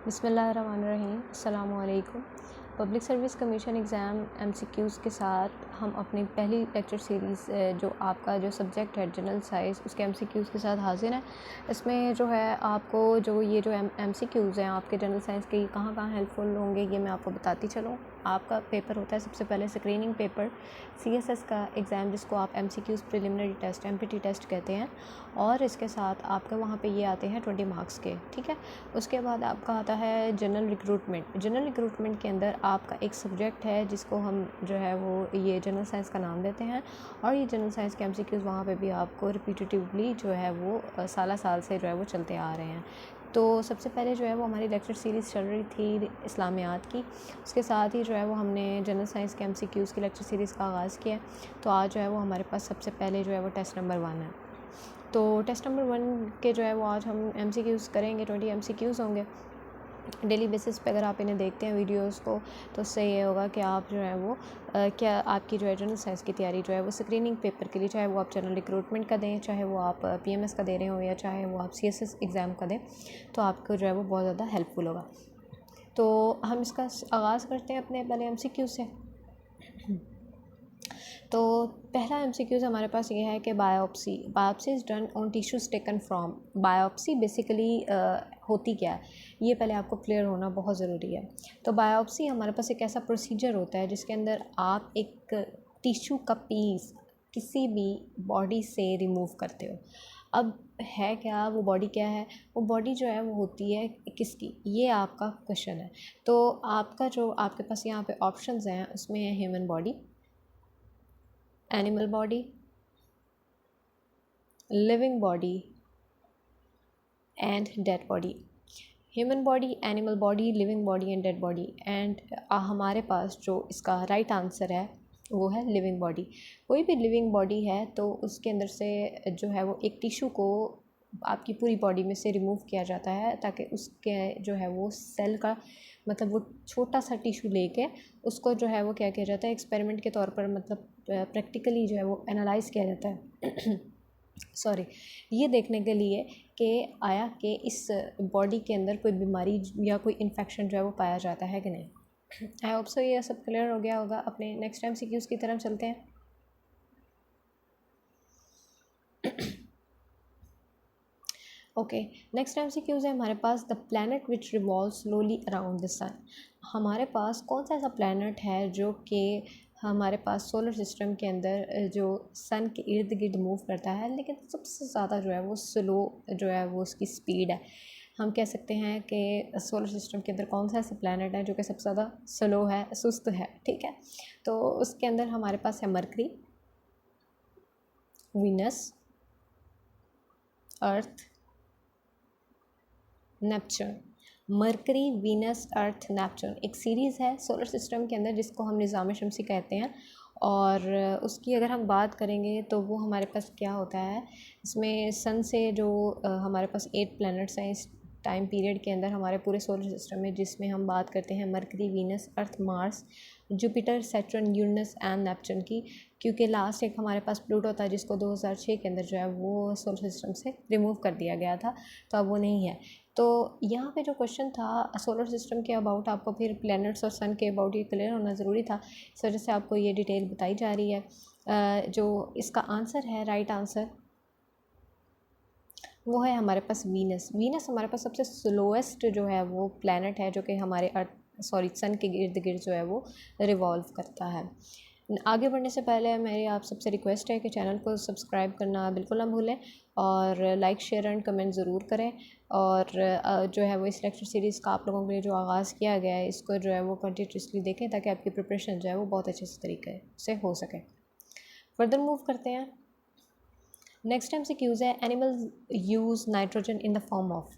बिस्मिल्लाहिर्रहमानिर्रहीम। अस्सलामु अलैकुम। Public service commission exam MCQs के साथ हम अपनी पहली लेक्चर सीरीज़ जो आपका जो सब्जेक्ट है जनरल साइंस उसके MCQs के साथ हाजिर हैं। इसमें जो है आपको जो ये जो MCQs हैं आपके जनरल साइंस के कहाँ कहाँ हेल्पफुल होंगे ये मैं आपको बताती चलूँ। आपका पेपर होता है सबसे पहले स्क्रीनिंग पेपर CSS का एग्ज़ाम जिसको आप MCQs preliminary test MPT test कहते हैं, और इसके साथ आपके वहाँ पे ये आते हैं 20 मार्क्स के। ठीक है, उसके बाद आपका आता है जनरल रिक्रूटमेंट। जनरल रिक्रूटमेंट के अंदर आपका एक सब्जेक्ट है जिसको हम जो है वो ये जनरल साइंस का नाम देते हैं, और ये जनरल साइंस के MCQs वहाँ पे भी आपको रिपीटेटिवली जो है वो साल से जो है वो चलते आ रहे हैं। तो सबसे पहले जो है वो हमारी लेक्चर सीरीज़ चल रही थी इस्लामियात की, उसके साथ ही जो है वो हमने जनरल साइंस के MCQs की लेक्चर सीरीज़ का आगाज़ किया। तो आज जो है वो हमारे पास सबसे पहले जो है वो टेस्ट नंबर 1 है। तो टेस्ट नंबर 1 के जो है वो आज हम MCQs करेंगे। 20 MCQs होंगे डेली बेसिस पे। अगर आप इन्हें देखते हैं वीडियोस को तो उससे ये होगा कि आप जो है वो क्या आपकी जो है जनरल साइंस की तैयारी जो है वो स्क्रीनिंग पेपर के लिए, चाहे वो आप जनरल रिक्रूटमेंट का दें, चाहे वो आप PMS का दे रहे हो, या चाहे वो आप CSS एग्ज़ाम का दें, तो आपको जो है वो बहुत ज़्यादा हेल्पफुल होगा। तो हम इसका आगाज़ करते हैं अपने पहले MCQ से। तो पहला MCQ हमारे पास ये है कि biopsy is done on tissues taken from. Biopsy basically होती क्या है ये पहले आपको क्लियर होना बहुत ज़रूरी है। तो बायोप्सी हमारे पास एक ऐसा प्रोसीजर होता है जिसके अंदर आप एक टिश्यू का पीस किसी भी बॉडी से रिमूव करते हो। अब है क्या, वो बॉडी क्या है? वो बॉडी जो है वो होती है किसकी, ये आपका क्वेश्चन है। तो आपका जो आपके पास यहाँ पे ऑप्शंस हैं उसमें है human body, animal body, living body and dead body. Human body, animal body, living body and dead body. And हमारे पास जो इसका राइट आंसर है वो है लिविंग बॉडी। कोई भी लिविंग बॉडी है तो उसके अंदर से जो है वो एक टिश्यू को आपकी पूरी बॉडी में से रिमूव किया जाता है ताकि उसके जो है वो सेल का मतलब वो छोटा सा टिश्यू लेके उसको जो है वो क्या किया जाता है एक्सपेरिमेंट के तौर पर, मतलब प्रैक्टिकली जो है वो एनालाइज किया जाता है सॉरी, ये देखने के लिए कि आया कि इस बॉडी के अंदर कोई बीमारी या कोई इन्फेक्शन जो है वो पाया जाता है कि नहीं। आई होप सो ये सब क्लियर हो गया होगा। अपने नेक्स्ट MCQs की तरफ चलते हैं। ओके, नेक्स्ट MCQs है हमारे पास the planet which revolve slowly around the sun. हमारे पास कौन सा ऐसा प्लैनेट है जो कि हमारे पास सोलर सिस्टम के अंदर जो सन के इर्द गिर्द मूव करता है, लेकिन सबसे ज़्यादा जो है वो स्लो जो है वो उसकी स्पीड है। हम कह सकते हैं कि सोलर सिस्टम के अंदर कौन सा ऐसा प्लैनेट है जो कि सबसे ज़्यादा स्लो है, सुस्त है। ठीक है, तो उसके अंदर हमारे पास है मरकरी, वीनस, अर्थ, नेपच्यून। मरकरी, वीनस, अर्थ, नेपच्यून एक सीरीज़ है सोलर सिस्टम के अंदर जिसको हम निज़ाम शमसी कहते हैं। और उसकी अगर हम बात करेंगे तो वो हमारे पास क्या होता है, इसमें सन से जो हमारे पास 8 प्लैनेट्स हैं इस टाइम पीरियड के अंदर हमारे पूरे सोलर सिस्टम में, जिसमें हम बात करते हैं mercury, Venus, earth, Mars, Jupiter, Saturn, Uranus and Neptune की। क्योंकि लास्ट एक हमारे पास प्लूटो था जिसको 2006 के अंदर जो है वो सोलर सिस्टम से रिमूव कर दिया गया था, तो अब वो नहीं है। तो यहाँ पे जो क्वेश्चन था सोलर सिस्टम के अबाउट, आपको फिर प्लैनेट्स और सन के अबाउट ये क्लियर होना ज़रूरी था, इस वजह से आपको ये डिटेल बताई जा रही है। जो इसका आंसर है, राइट आंसर वो है हमारे पास वीनस। वीनस हमारे पास सबसे स्लोएस्ट जो है वो प्लैनेट है जो कि हमारे सन के इर्द गिर्द जो है वो रिवॉल्व करता है। आगे बढ़ने से पहले मेरी आप सबसे रिक्वेस्ट है कि चैनल को सब्सक्राइब करना बिल्कुल ना भूलें, और लाइक, शेयर एंड कमेंट ज़रूर करें। और जो है वो इस लेक्चर सीरीज़ का आप लोगों के लिए जो आगाज़ किया गया है इसको जो है वो कंटिन्यूसली देखें ताकि आपकी प्रिपरेशन जो है वो बहुत अच्छे तरीके से हो सके। फर्दर मूव करते हैं। नेक्स्ट MCQs है animals use nitrogen in the form of.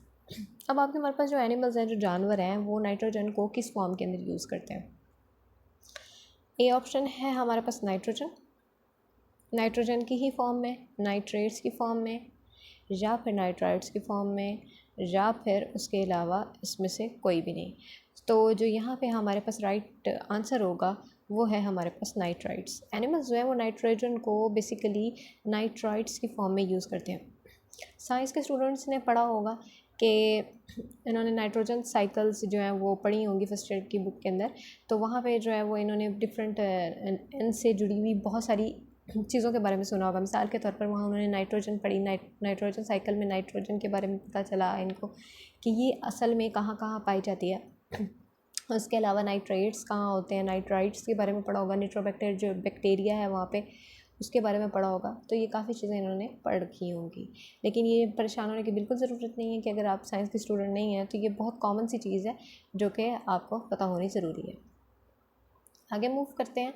अब आपके हमारे पास जो एनिमल्स हैं, जो जानवर हैं, वो नाइट्रोजन को किस फॉर्म के अंदर यूज़ करते हैं? ए ऑप्शन है हमारे पास नाइट्रोजन की ही फॉर्म में, नाइट्रेट्स की फॉर्म में, या फिर नाइट्राइट्स की फॉर्म में, या फिर उसके अलावा इसमें से कोई भी नहीं। तो जो यहाँ पे हमारे पास राइट आंसर होगा वो है हमारे पास नाइट्राइट्स। एनिमल्स जो है वो नाइट्रोजन को बेसिकली नाइट्राइट्स की फॉर्म में यूज़ करते हैं। साइंस के स्टूडेंट्स ने पढ़ा होगा कि इन्होंने नाइट्रोजन साइकिल्स जो हैं वो पढ़ी होंगी फर्स्ट ईयर की बुक के अंदर, तो वहाँ पे जो है वो इन्होंने डिफरेंट इनसे जुड़ी हुई बहुत सारी चीज़ों के बारे में सुना होगा। मिसाल के तौर पर वहाँ उन्होंने नाइट्रोजन पढ़ी, नाइट्रोजन साइकिल में नाइट्रोजन के बारे में पता चला इनको कि ये असल में कहाँ कहाँ पाई जाती है। उसके अलावा नाइट्रेट्स कहाँ होते हैं, नाइट्राइट्स के बारे में पढ़ा होगा, नाइट्रोबैक्टीरिया जो बैक्टीरिया है वहाँ पे उसके बारे में पढ़ा होगा। तो ये काफ़ी चीज़ें इन्होंने पढ़ रखी होंगी। लेकिन ये परेशान होने की बिल्कुल ज़रूरत नहीं है कि अगर आप साइंस के स्टूडेंट नहीं हैं तो ये बहुत कॉमन सी चीज़ है जो कि आपको पता होनी ज़रूरी है। आगे मूव करते हैं।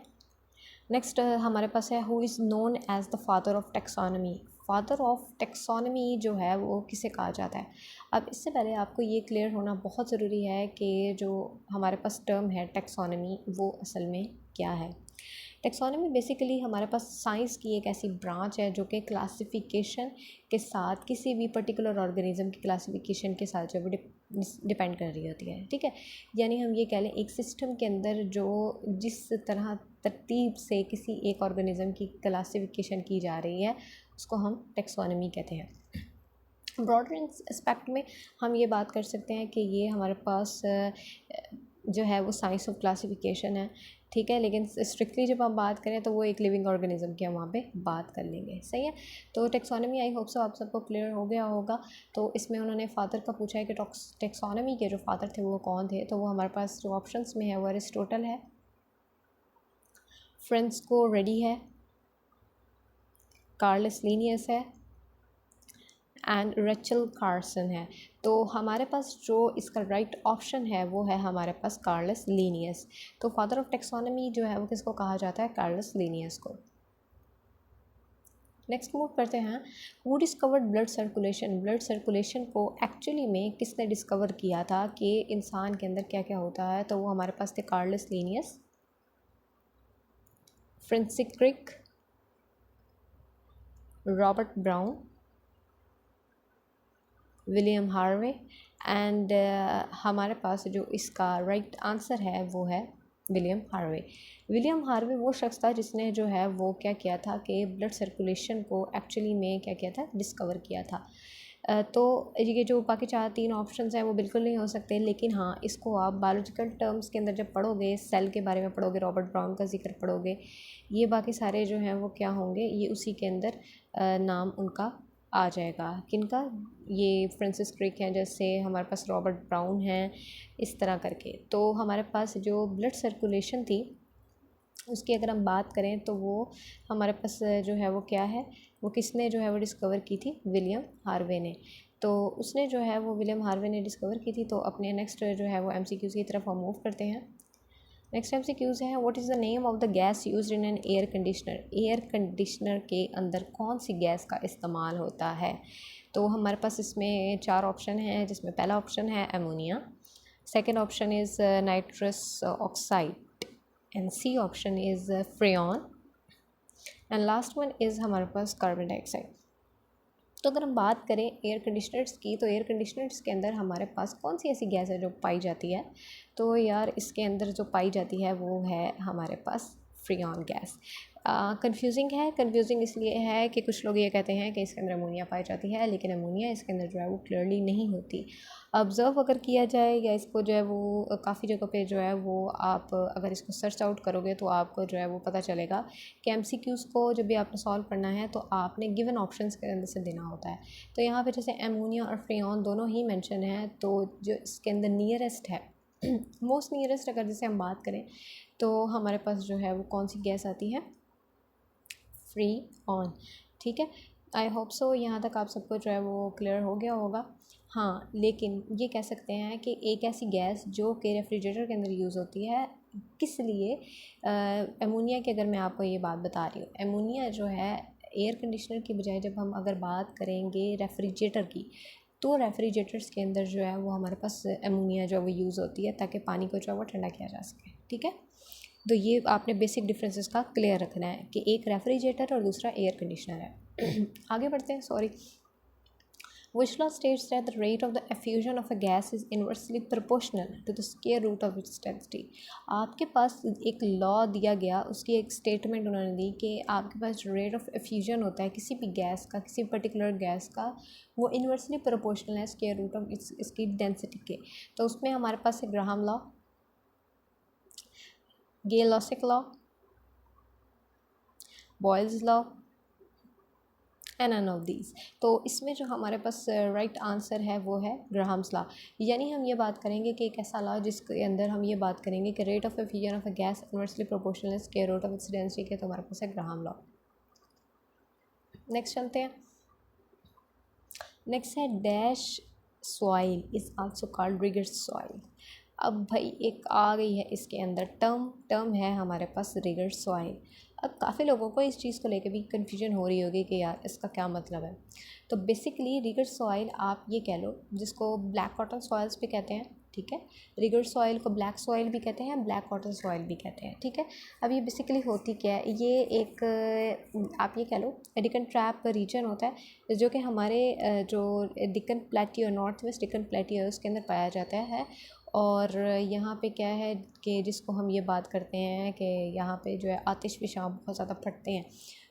नेक्स्ट हमारे पास है who is known as the father of taxonomy. Father of taxonomy जो है वो किसे कहा जाता है। अब इससे पहले आपको ये क्लियर होना बहुत ज़रूरी है कि जो हमारे पास टर्म है टेक्सोनमी वो असल में क्या है। टेक्सोनमी बेसिकली हमारे पास साइंस की एक ऐसी ब्रांच है जो कि क्लासिफिकेशन के साथ किसी भी पर्टिकुलर ऑर्गेनिज्म की क्लासिफिकेशन के साथ जो वो डिपेंड कर रही होती है। ठीक है, यानी हम ये कह लें एक सिस्टम के अंदर जो जिस तरह तरतीब से किसी एक ऑर्गेनिज्म की क्लासिफिकेशन की जा रही है उसको हम टेक्सोनमी कहते हैं। ब्रॉडर एस्पेक्ट में हम ये बात कर सकते हैं कि ये हमारे पास जो है वो साइंस ऑफ क्लासिफिकेशन है। ठीक है, लेकिन स्ट्रिक्टली जब हम बात करें तो वो एक लिविंग ऑर्गेनिज्म की हम वहाँ पे बात कर लेंगे। सही है, तो टेक्सोनमी आई होप सो आप सबको क्लियर हो गया होगा। तो इसमें उन्होंने फादर का पूछा है कि टेक्सोनमी के जो फादर थे वो कौन थे, तो वो हमारे पास जो ऑप्शंस में है वो अरिस्टोटल है, फ्रांसिस्को रेडी है, कार्लस लिनियस है एंड रेचल कार्सन है। तो हमारे पास जो इसका राइट ऑप्शन है वो है हमारे पास कार्लस लिनियस। तो फादर ऑफ टेक्सोनमी जो है वो किसको कहा जाता है, कार्लस लिनियस को। नेक्स्ट मूव करते हैं, वो discovered blood circulation. Blood circulation को एक्चुअली में किसने डिस्कवर किया था कि इंसान के अंदर क्या क्या होता है, तो वो हमारे पास थे Carolus Linnaeus, Francis Crick, Robert Brown, William Harvey and हमारे पास जो इसका राइट आंसर है वो है विलियम हार्वे। विलियम हार्वे वो शख्स था जिसने जो है वो क्या किया था कि ब्लड सर्कुलेशन को एक्चुअली में क्या किया था, डिस्कवर किया था। तो ये जो बाकी 4-3 ऑप्शंस हैं वो बिल्कुल नहीं हो सकते, लेकिन हाँ इसको आप बायोलॉजिकल टर्म्स के अंदर जब पढ़ोगे, सेल के बारे में पढ़ोगे, रॉबर्ट ब्राउन का जिक्र पढ़ोगे, ये बाकी सारे जो हैं वो क्या होंगे, ये उसी के अंदर नाम उनका आ जाएगा। किनका, ये फ्रांसिस क्रिक हैं, जैसे हमारे पास रॉबर्ट ब्राउन हैं, इस तरह करके। तो हमारे पास जो ब्लड सर्कुलेशन थी उसकी अगर हम बात करें तो वो हमारे पास जो है वो क्या है, वो किसने जो है वो डिस्कवर की थी, विलियम हार्वे ने। तो उसने जो है वो विलियम हार्वे ने डिस्कवर की थी। तो अपने नेक्स्ट जो है वो MCQs की तरफ हम मूव करते हैं। नेक्स्ट MCQs है, what is the name of the gas used in an air conditioner. Air conditioner के अंदर कौन सी गैस का इस्तेमाल होता है। तो हमारे पास इसमें 4 ऑप्शन हैं, जिसमें पहला ऑप्शन है ammonia, second option is nitrous oxide and C option is freon and last one is हमारे पास कार्बन डाइऑक्साइड। तो अगर हम बात करें एयर कंडीशनर्स की, तो एयर कंडीशनर्स के अंदर हमारे पास कौन सी ऐसी गैस है जो पाई जाती है, तो यार इसके अंदर जो पाई जाती है वो है हमारे पास फ्रेन गैस। कंफ्यूजिंग है, कंफ्यूजिंग इसलिए है कि कुछ लोग ये कहते हैं कि इसके अंदर अमोनिया पाई जाती है, लेकिन अमोनिया इसके अंदर जो है वो क्लियरली नहीं होती। ऑब्ज़र्व अगर किया जाए या इसको जो है वो काफ़ी जगह पे जो है वो आप अगर इसको सर्च आउट करोगे तो आपको जो है वो पता चलेगा कि MCQs को जब भी आपने सॉल्व करना है तो आपने गिवन ऑप्शंस के अंदर से देना होता है। तो यहाँ पे जैसे अमोनिया और फ्रेन दोनों ही मेंशन है, तो जो इसके अंदर नियरेस्ट है मोस्ट नियरेस्ट अगर जैसे हम बात करें तो हमारे पास जो है वो कौन सी गैस आती है, फ्रेन। ठीक है, आई होप सो यहाँ तक आप सबको जो है वो क्लियर हो गया होगा। हाँ, लेकिन ये कह सकते हैं कि एक ऐसी गैस जो कि रेफ्रिजरेटर के अंदर यूज़ होती है, किस लिए, अमोनिया की अगर मैं आपको ये बात बता रही हूँ, अमोनिया जो है एयर कंडीशनर की बजाय जब हम अगर बात करेंगे रेफ्रिजरेटर की, तो रेफ्रिजरेटर्स के अंदर जो है वो हमारे पास अमोनिया जो है वो यूज़ होती है ताकि पानी को जो है वो ठंडा किया जा सके। ठीक है, तो ये आपने बेसिक डिफरेंसेस का क्लियर रखना है कि एक रेफ्रिजरेटर और दूसरा एयर कंडीशनर है। आगे बढ़ते हैं, sorry. Which law states that the rate of the effusion of a gas is inversely proportional to the square root of its density? आपके पास एक लॉ दिया गया, उसकी एक स्टेटमेंट उन्होंने दी कि आपके पास जो रेट ऑफ एफ्यूजन होता है किसी भी गैस का, किसी पर्टिकुलर गैस का, वो इन्वर्सली प्रोपोर्शनल है स्क्वायर रूट ऑफ इसकी डेंसिटी के। तो उसमें हमारे पास है Graham law, Gay Lussac law, Boyle's law and none of these. तो इसमें जो हमारे पास राइट आंसर है वो है ग्राहम्स लॉ। यानी हम ये बात करेंगे कि एक ऐसा लॉ जिसके अंदर हम ये बात करेंगे कि rate of effusion of a gas inversely proportional square root of its density के, तो हमारे पास है ग्राहम लॉ। नेक्स्ट चलते हैं। नेक्स्ट है dash soil is also called rigour soil. अब भाई एक आ गई है इसके अंदर टर्म है हमारे पास रिगर सॉइल। अब काफ़ी लोगों को इस चीज़ को लेकर भी कन्फ्यूजन हो रही होगी कि यार इसका क्या मतलब है। तो बेसिकली रिगर सॉइल आप ये कह लो, जिसको ब्लैक कॉटन सॉइल्स भी कहते हैं, ठीक है। रिगर सॉइल को ब्लैक सॉइल भी कहते हैं, ब्लैक कॉटन सॉइल भी कहते हैं, ठीक है। अब ये बेसिकली होती क्या है, ये एक आप ये कह लो डिकन ट्रैप रीजन होता है जो कि हमारे जो डिकन प्लेटियो, नॉर्थ वेस्ट डिकन प्लेटियो उसके अंदर पाया जाता है। और यहाँ पे क्या है कि जिसको हम ये बात करते हैं कि यहाँ पे जो है आतिश फिशां बहुत ज़्यादा फटते हैं।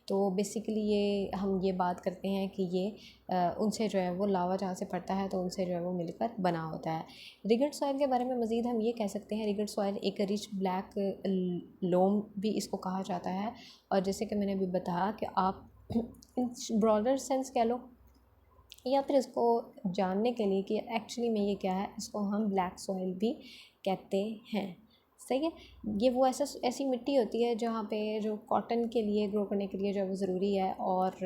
तो बेसिकली ये हम ये बात करते हैं कि ये उनसे जो है वो लावा जहाँ से फटता है तो उनसे जो है वो मिलकर बना होता है। रिगर्ड सॉइल के बारे में मज़ीद हम ये कह सकते हैं, रिगर्ड सॉइल एक रिच ब्लैक लोम भी इसको कहा जाता है। और जैसे कि मैंने अभी बताया कि आप इन ब्रॉडर सेंस कह लो या फिर इसको जानने के लिए कि एक्चुअली में ये क्या है, इसको हम ब्लैक सॉइल भी कहते हैं। सही है। ये वो ऐसी मिट्टी होती है जहाँ पे जो कॉटन के लिए ग्रो करने के लिए जो है वो ज़रूरी है। और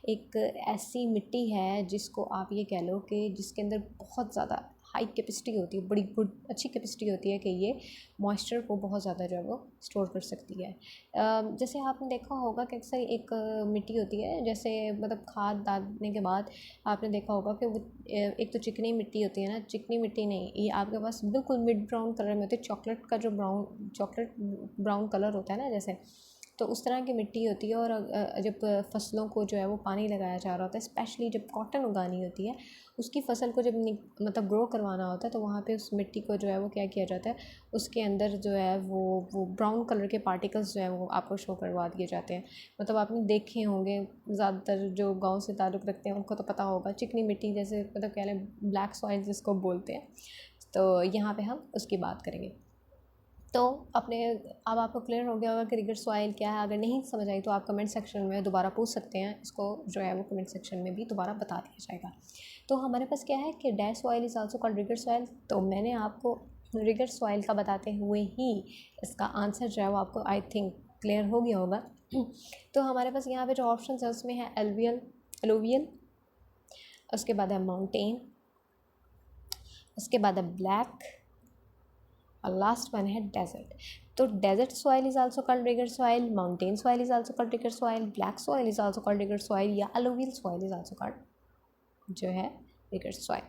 एक ऐसी मिट्टी है जिसको आप ये कह लो कि जिसके अंदर बहुत ज़्यादा हाई कैपेसिटी होती है, बड़ी गुड अच्छी कैपेसिटी होती है कि ये मॉइस्चर को बहुत ज़्यादा जो है वो स्टोर कर सकती है। जैसे आपने देखा होगा कि अक्सर एक मिट्टी होती है, जैसे मतलब खाद डालने के बाद आपने देखा होगा कि वो एक तो चिकनी मिट्टी होती है ना, चिकनी मिट्टी नहीं, ये आपके पास बिल्कुल मिड ब्राउन कलर में होती है, चॉकलेट का जो चॉकलेट ब्राउन कलर होता है ना जैसे, तो उस तरह की मिट्टी होती है। और जब फसलों को जो है वो पानी लगाया जा रहा होता है, स्पेशली जब कॉटन उगानी होती है, उसकी फसल को जब मतलब ग्रो करवाना होता है, तो वहाँ पे उस मिट्टी को जो है वो क्या किया जाता है, उसके अंदर जो है वो ब्राउन कलर के पार्टिकल्स जो है वो आपको शो करवा दिए जाते हैं। मतलब आपने देखे होंगे, ज़्यादातर जो गाँव से ताल्लुक़ रखते हैं उनको तो पता होगा, चिकनी मिट्टी जैसे मतलब कह लें ब्लैक सॉइल जिसको बोलते हैं। तो यहाँ पर हम उसकी बात करेंगे। तो अब आपको क्लियर हो गया होगा कि रिगर सॉइल क्या है। अगर नहीं समझ आई तो आप कमेंट सेक्शन में दोबारा पूछ सकते हैं, इसको जो है वो कमेंट सेक्शन में भी दोबारा बता दिया जाएगा। तो हमारे पास क्या है कि dash soil is also called rigour soil. तो मैंने आपको रिगर सॉइल का बताते हुए ही इसका आंसर जो है वो आपको आई थिंक क्लियर हो गया होगा। तो हमारे पास यहाँ पर जो ऑप्शन है उसमें है एलुवियल, उसके बाद है माउंटेन, उसके बाद है ब्लैक, और लास्ट वन है डेजर्ट। तो desert soil is also called rigour soil, mountain soil is also called rigour soil, black soil is also called rigour soil, या alluvial soil is also called जो है regur soil.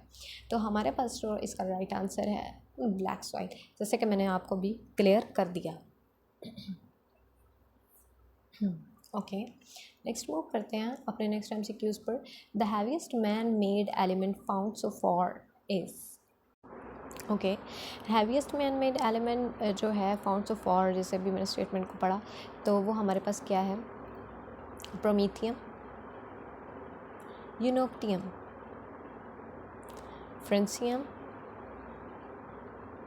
तो हमारे पास जो इसका राइट आंसर है ब्लैक सॉइल, जैसे कि मैंने आपको भी क्लियर कर दिया। ओके, नेक्स्ट मूव करते हैं अपने नेक्स्ट MCQs पर। The heaviest man made element found so for is. Okay, heaviest man made element जो है फाउंड सो फॉर, जैसे अभी मैंने स्टेटमेंट को पढ़ा, तो वो हमारे पास क्या है, प्रोमीथियम, यूनोक्टियम, फ्रेंसियम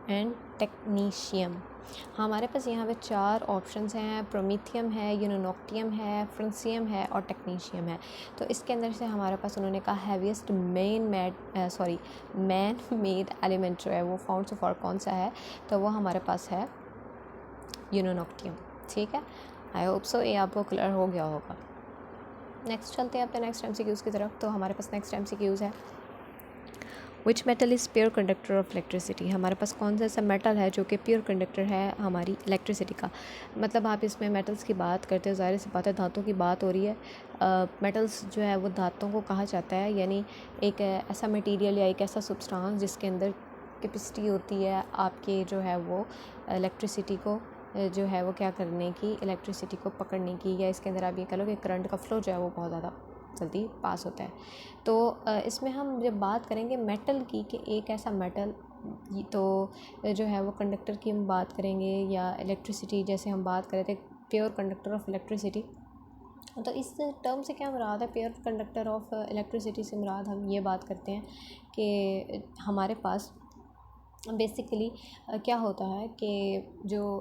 एंड टेक्नीशियम। हमारे पास यहाँ पे 4 ऑप्शंस हैं, प्रोमीथियम है, यूनोक्टियम है, फ्रेंसियम है और टेक्नीशियम है। तो इसके अंदर से हमारे पास उन्होंने कहा हैवीएस्ट मैन मेड एलिमेंट जो है वो फाउंड सो फॉर कौन सा है, तो वो हमारे पास है यूनोक्टियम। ठीक है, आई होप सो ये आपको क्लियर हो गया होगा। नेक्स्ट चलते हैं अपने नेक्स्ट MCQs की तरफ। तो हमारे पास नेक्स्ट MCQs है, which metal is pure conductor of electricity. हमारे पास कौन सा ऐसा मेटल है जो कि प्योर कंडक्टर है हमारी इलेक्ट्रिसिटी का। मतलब आप इसमें मेटल्स की बात करते हो, ज़ाहिर सी बात है धातुओं की बात हो रही है। मेटल्स जो है वो धातुओं को कहा जाता है, यानी एक ऐसा मटेरियल या एक ऐसा सब्सटेंस जिसके अंदर कैपेसिटी होती है आपके जो है वो इलेक्ट्रिसिटी को जो है वो क्या करने की, इलेक्ट्रिसिटी को पकड़ने की, या इसके अंदर आप ये कह लो कि करंट का फ्लो जो है वो बहुत ज़्यादा जल्दी पास होता है। तो इसमें हम जब बात करेंगे मेटल की कि एक ऐसा मेटल, तो जो है वो कंडक्टर की हम बात करेंगे, या इलेक्ट्रिसिटी जैसे हम बात कर रहे थे प्योर कंडक्टर ऑफ इलेक्ट्रिसिटी। तो इस टर्म से क्या मुराद है, प्योर कंडक्टर ऑफ इलेक्ट्रिसिटी से मुराद हम ये बात करते हैं कि हमारे पास बेसिकली क्या होता है कि जो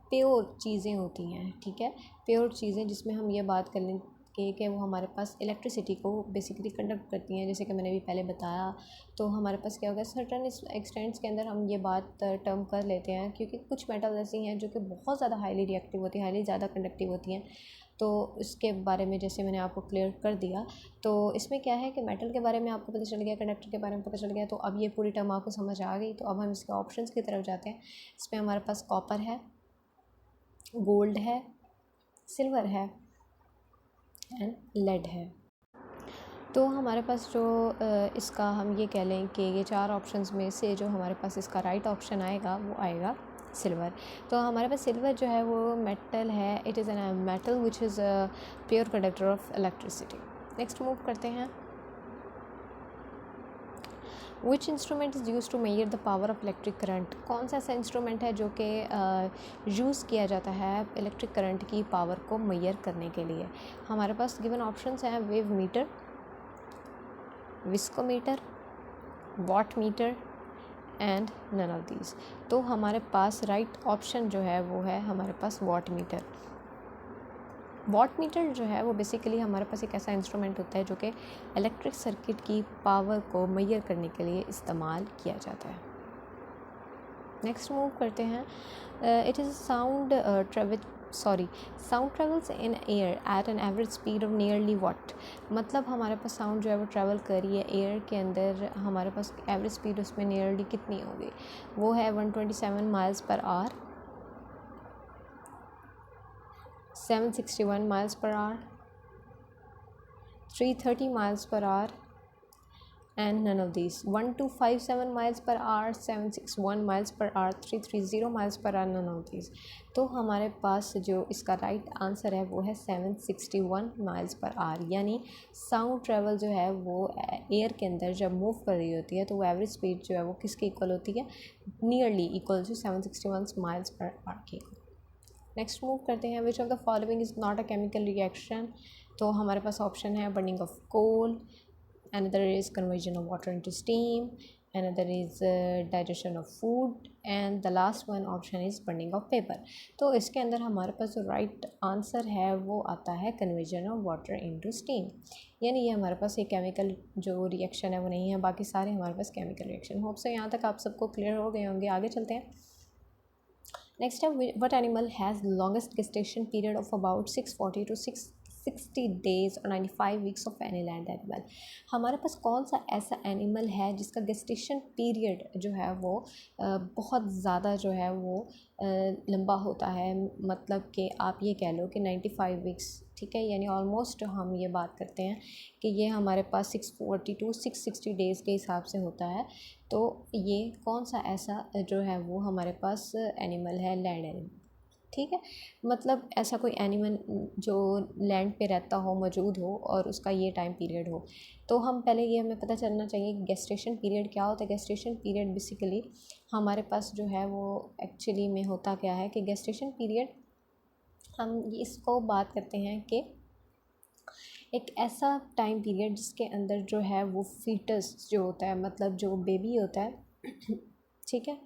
प्योर चीज़ें होती हैं, ठीक है, प्योर चीज़ें जिसमें हम ये बात कर लें कि वो हमारे पास इलेक्ट्रिसिटी को बेसिकली कंडक्ट करती हैं, जैसे कि मैंने भी पहले बताया। तो हमारे पास क्या होगा, सर्टन एक्सटेंट्स के अंदर हम ये बात टर्म कर लेते हैं, क्योंकि कुछ मेटल ऐसी हैं जो कि बहुत ज़्यादा हाईली रिएक्टिव होती हैं, हाईली ज़्यादा कंडक्टिव होती हैं। तो इसके बारे में जैसे मैंने आपको क्लियर कर दिया। तो इसमें क्या है कि मेटल के बारे में आपको पता चल गया, कंडक्टर के बारे में पता चल गया, तो अब ये पूरी टर्म आपको समझ आ गई। तो अब हम इसके ऑप्शंस की तरफ जाते हैं। इसमें हमारे पास कॉपर है, गोल्ड है, सिल्वर है एंड लेड है। तो हमारे पास जो इसका हम ये कह लें कि ये 4 ऑप्शंस में से जो हमारे पास इसका राइट ऑप्शन आएगा वो आएगा सिल्वर। तो हमारे पास सिल्वर जो है वो मेटल है, it is an metal which is pure conductor of electricity. Next move करते हैं। Which instrument is use to measure the power of electric current. कौन सा ऐसा इंस्ट्रूमेंट है जो कि यूज़ किया जाता है इलेक्ट्रिक करंट की पावर को मेजर करने के लिए। हमारे पास गिवन ऑप्शंस हैं wave meter, viscometer, watt meter and none of these. तो हमारे पास राइट ऑप्शन जो है वो है हमारे पास वाट मीटर। वाट मीटर जो है वो बेसिकली हमारे पास एक ऐसा इंस्ट्रूमेंट होता है जो कि इलेक्ट्रिक सर्किट की पावर को मेजर करने के लिए इस्तेमाल किया जाता है। नेक्स्ट मूव करते हैं। It is sound travels in air at an average speed of nearly what. मतलब हमारे पास साउंड जो है वो ट्रैवल कर रही है एयर के अंदर, हमारे पास एवरेज स्पीड उसमें नियरली कितनी होगी, वो है 127 miles per hour, 761 miles per hour, 330 miles per hour and none of these. 1257 miles per hour, 761 miles per hour, 330 miles per hour, none of these. तो हमारे पास जो इसका राइट आंसर है वो है 761 माइल्स पर आवर। यानी साउंड ट्रैवल जो है वो एयर के अंदर जब मूव कर रही होती है तो वो एवरेज स्पीड जो है वो किसके इक्वल होती है, nearly equal to 761 miles per hour की। नेक्स्ट मूव करते हैं। Which of the following is not a chemical reaction. तो हमारे पास ऑप्शन है burning of coal, another is conversion of water into steam, another is digestion of food and the last one option is burning of paper। तो इसके अंदर हमारे पास जो राइट आंसर है वो आता है conversion of water into steam. यानी ये हमारे पास एक केमिकल जो रिएक्शन है वो नहीं है, बाकी सारे हमारे पास केमिकल रिएक्शन। होप से यहाँ तक आप सबको क्लियर हो गए होंगे। आगे चलते हैं। नेक्स्ट है what animal has longest gestation period of about 640 to 660 days और 95 weeks of any land animal. हमारे पास कौन सा ऐसा एनिमल है जिसका गेस्टेशन पीरियड जो है वो बहुत ज़्यादा जो है वो लंबा होता है। मतलब कि आप ये कह लो कि 95 वीक्स, ठीक है, यानी ऑलमोस्ट हम ये बात करते हैं कि ये हमारे पास 640 to 660 डेज़ के हिसाब से होता है। तो ये कौन सा ऐसा जो है वो हमारे पास एनिमल है, लैंड एनिमल, ठीक है। मतलब ऐसा कोई एनिमल जो लैंड पे रहता हो, मौजूद हो और उसका ये टाइम पीरियड हो। तो हम पहले ये हमें पता चलना चाहिए कि गेस्टेशन पीरियड क्या होता है। गेस्टेशन पीरियड बेसिकली हमारे पास जो है वो एक्चुअली में होता क्या है कि गेस्टेशन पीरियड हम इसको बात करते हैं कि एक ऐसा टाइम पीरियड जिसके अंदर जो है वो फीटस जो होता है, मतलब जो बेबी होता है, ठीक है,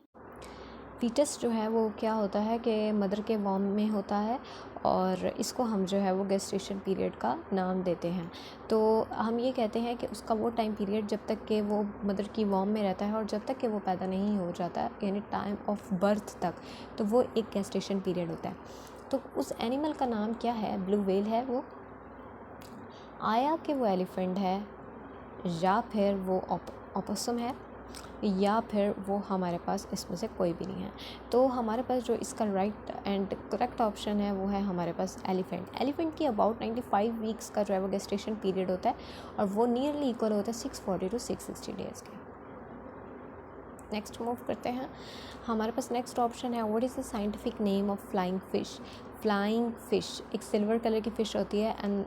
फीटस जो है वो क्या होता है कि मदर के वॉम में होता है और इसको हम जो है वो गेस्टेशन पीरियड का नाम देते हैं। तो हम ये कहते हैं कि उसका वो टाइम पीरियड जब तक कि वो मदर की वॉम में रहता है और जब तक कि वो पैदा नहीं हो जाता, यानी टाइम ऑफ बर्थ तक, तो वो एक गेस्टेशन पीरियड होता है। तो उस एनिमल का नाम क्या है? ब्लू व्हेल है वो, आया कि वो एलिफेंट है, या फिर वो ओपोसम है, या फिर वो हमारे पास इसमें से कोई भी नहीं है। तो हमारे पास जो इसका राइट एंड करेक्ट ऑप्शन है वो है हमारे पास एलिफेंट। एलिफेंट की अबाउट 95 वीक्स का जो है वो गेस्टेशन पीरियड होता है और वो नियरली इक्वल होता है 640 to 660 डेज़ के। नेक्स्ट मूव करते हैं। हमारे पास नेक्स्ट ऑप्शन है what is the scientific name of flying fish. Flying fish एक सिल्वर कलर की फ़िश होती है एंड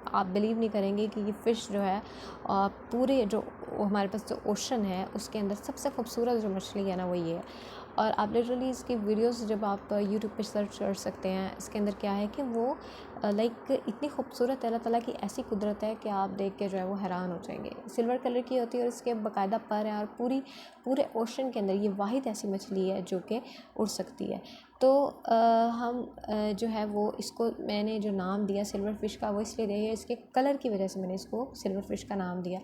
आप बिलीव नहीं करेंगे कि ये फ़िश जो है पूरे जो हमारे पास जो ओशन है उसके अंदर सबसे खूबसूरत जो मछली है ना वो ये है। और आप लिटरली इसकी वीडियोस जब आप यूट्यूब पे सर्च कर सकते हैं, इसके अंदर क्या है कि वो लाइक इतनी खूबसूरत अल्लाह ताला की ऐसी कुदरत है कि आप देख के जो है वो हैरान हो जाएंगे। सिल्वर कलर की होती है और इसके बाकायदा पर हैं और पूरे ओशन के अंदर ये वाहिद ऐसी मछली है जो कि उड़ सकती है। तो हम जो है वो इसको मैंने जो नाम दिया सिल्वर फ़िश का वो इसलिए दिया, इसके कलर की वजह से मैंने इसको सिल्वर फ़िश का नाम दिया।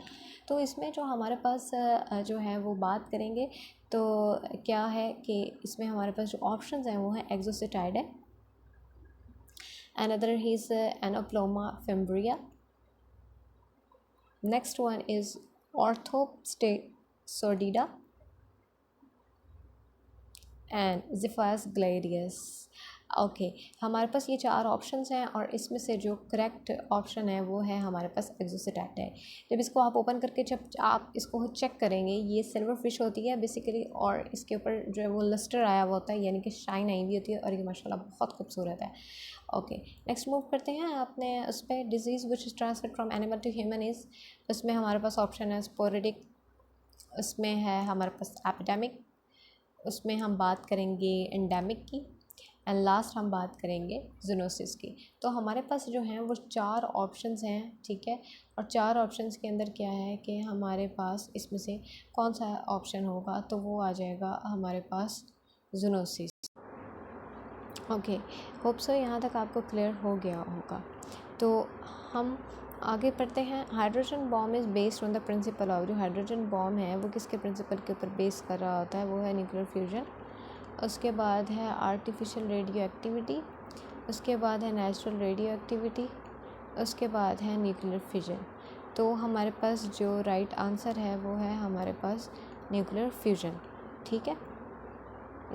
तो इसमें जो हमारे पास जो है वो बात करेंगे तो क्या है कि इसमें हमारे पास जो ऑप्शंस हैं वो है एक्सोसिटाइड है, अनदर इज़ एनोप्लोमा फिम्ब्रिया, नेक्स्ट वन इज़ ऑर्थोप्टेसोडिडा एंड जिफास ग्लेडियस। ओके, हमारे पास ये 4 ऑप्शंस हैं और इसमें से जो करेक्ट ऑप्शन है वो है हमारे पास एक्सोसिटाइड है। जब इसको आप ओपन करके जब आप इसको चेक करेंगे, ये सिल्वर फिश होती है बेसिकली और इसके ऊपर जो है वो लस्टर आया हुआ होता है, यानी कि शाइन आई हुई होती है और ये माशाल्लाह बहुत खूबसूरत है। ओके, नेक्स्ट मूव करते हैं। आपने उस पर disease which is transferred from animal to human is, उसमें हमारे पास ऑप्शन है स्पोरेडिक, उसमें है हमारे पास एपिडेमिक, उसमें हम बात करेंगे एंडेमिक की एंड लास्ट हम बात करेंगे जूनोसिस की। तो हमारे पास जो हैं वो 4 ऑप्शंस हैं, ठीक है। और 4 ऑप्शंस के अंदर क्या है कि हमारे पास इसमें से कौन सा ऑप्शन होगा, तो वो आ जाएगा हमारे पास जूनोसिस। ओके, होप सो यहाँ तक आपको क्लियर हो गया होगा। तो हम आगे पढ़ते हैं। Hydrogen bomb is based on the principle of, जो हाइड्रोजन बॉम्ब है वो किसके प्रिंसिपल के ऊपर बेस कर रहा होता है, वो है न्यूक्लियर फ्यूजन। उसके बाद है आर्टिफिशियल रेडियो एक्टिविटी, उसके बाद है नेचुरल रेडियो एक्टिविटी, उसके बाद है न्यूक्लियर फ्यूजन। तो हमारे पास जो राइट आंसर है वो है हमारे पास न्यूक्लियर फ्यूजन, ठीक है।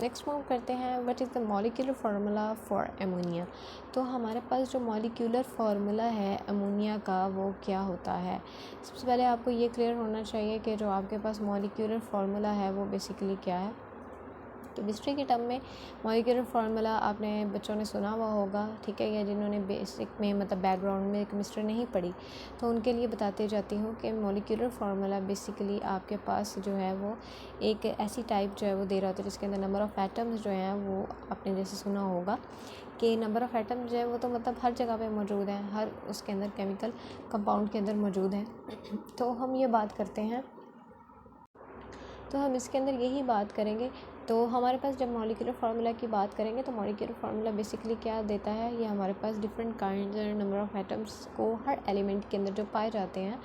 नेक्स्ट मूव करते हैं। What is the molecular formula for ammonia. तो हमारे पास जो मॉलिक्यूलर फार्मूला है अमोनिया का वो क्या होता है। सबसे पहले आपको ये क्लियर होना चाहिए कि जो आपके पास मॉलिक्यूलर फार्मूला है वो बेसिकली क्या है। केमिस्ट्री के टर्म में मॉलिक्यूलर फार्मूला आपने बच्चों ने सुना हुआ होगा, ठीक है, या जिन्होंने बेसिक में मतलब बैकग्राउंड में केमिस्ट्री नहीं पढ़ी तो उनके लिए बताते जाती हूँ कि मॉलिक्यूलर फार्मूला बेसिकली आपके पास जो है वो एक ऐसी टाइप जो है वो दे रहा होता है जिसके अंदर नंबर ऑफ़ एटम्स जो हैं वो आपने जैसे सुना होगा कि नंबर ऑफ़ एटम्स जो है वो तो मतलब हर जगह पे मौजूद हैं, हर उसके अंदर केमिकल कंपाउंड के अंदर मौजूद हैं। तो हम ये बात करते हैं, तो हम इसके अंदर यही बात करेंगे। तो हमारे पास जब मॉलिक्यूलर फार्मूला की बात करेंगे तो मॉलिक्यूलर फार्मूला बेसिकली क्या देता है, ये हमारे पास different kind number of atoms को हर एलिमेंट के अंदर जो पाए जाते हैं,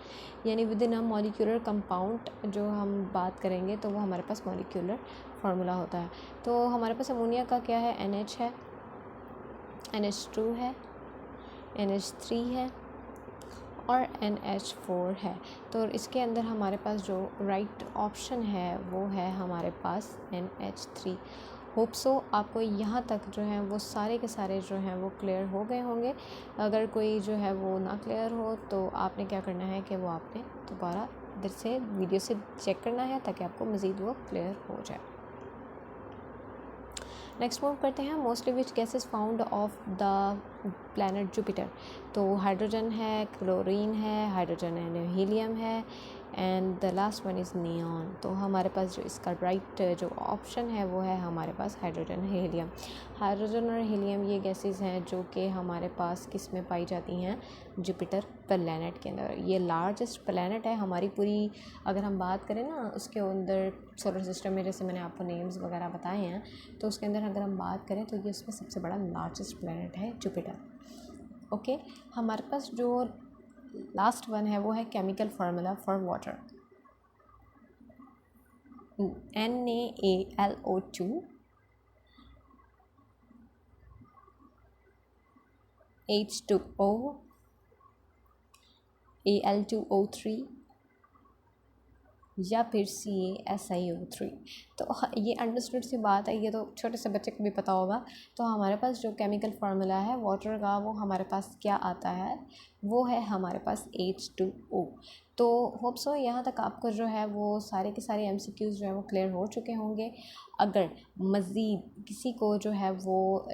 यानी with in a molecular compound जो हम बात करेंगे तो वो हमारे पास मॉलिक्यूलर फार्मूला होता है। तो हमारे पास अमोनिया का क्या है, NH है, NH2 है, NH3 है और NH4 है। तो इसके अंदर हमारे पास जो राइट ऑप्शन है वो है हमारे पास NH3। होप सो आपको यहाँ तक जो है वो सारे के सारे जो हैं वो क्लियर हो गए होंगे। अगर कोई जो है वो ना क्लियर हो तो आपने क्या करना है कि वो आपने दोबारा इधर से वीडियो से चेक करना है ताकि आपको मज़ीद वो क्लियर हो जाए। नेक्स्ट मूव करते हैं। Mostly which gases found of the planet Jupiter. तो हाइड्रोजन है, क्लोरीन है, हाइड्रोजन एंड हीलियम है and the last one is neon. तो हमारे पास जो इसका राइट जो ऑप्शन है वो है हमारे पास हाइड्रोजन हीलियम। हाइड्रोजन और हीलियम ये गैसेस हैं जो कि हमारे पास किस में पाई जाती हैं, जुपिटर प्लैनेट के अंदर। ये लार्जेस्ट प्लैनेट है हमारी पूरी, अगर हम बात करें ना उसके अंदर सोलर सिस्टम में, जैसे मैंने आपको नेम्स वगैरह बताए हैं, तो उसके अंदर अगर हम बात करें तो ये उसमें सबसे बड़ा लार्जेस्ट प्लैनेट है जुपिटर। ओके, हमारे पास जो लास्ट वन है वो है chemical formula for water, NaAlO2 H2O Al2O3 या फिर CaSiO3। तो ये अंडरस्टूड सी बात है, ये तो छोटे से बच्चे को भी पता होगा। तो हमारे पास जो केमिकल फार्मूला है वाटर का वो हमारे पास क्या आता है, वो है हमारे पास H2O। तो होप सो यहाँ तक आपको जो है वो सारे के सारे MCQs जो है वो क्लियर हो चुके होंगे। अगर मज़ीद किसी को जो है वो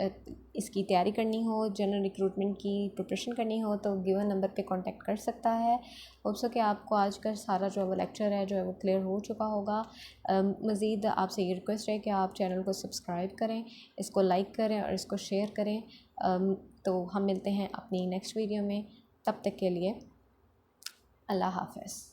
इसकी तैयारी करनी हो, जनरल रिक्रूटमेंट की प्रिपरेशन करनी हो, तो गिवन नंबर पे कांटेक्ट कर सकता है। होप सो कि आपको आज का सारा जो है वो लेक्चर है जो है वो क्लियर हो चुका होगा। मज़ीद आपसे ये रिक्वेस्ट है कि आप चैनल को सब्सक्राइब करें, इसको लाइक करें और इसको शेयर करें। तो हम मिलते हैं अपनी नेक्स्ट वीडियो में, तब तक के लिए अल्लाह हाफ़िज़।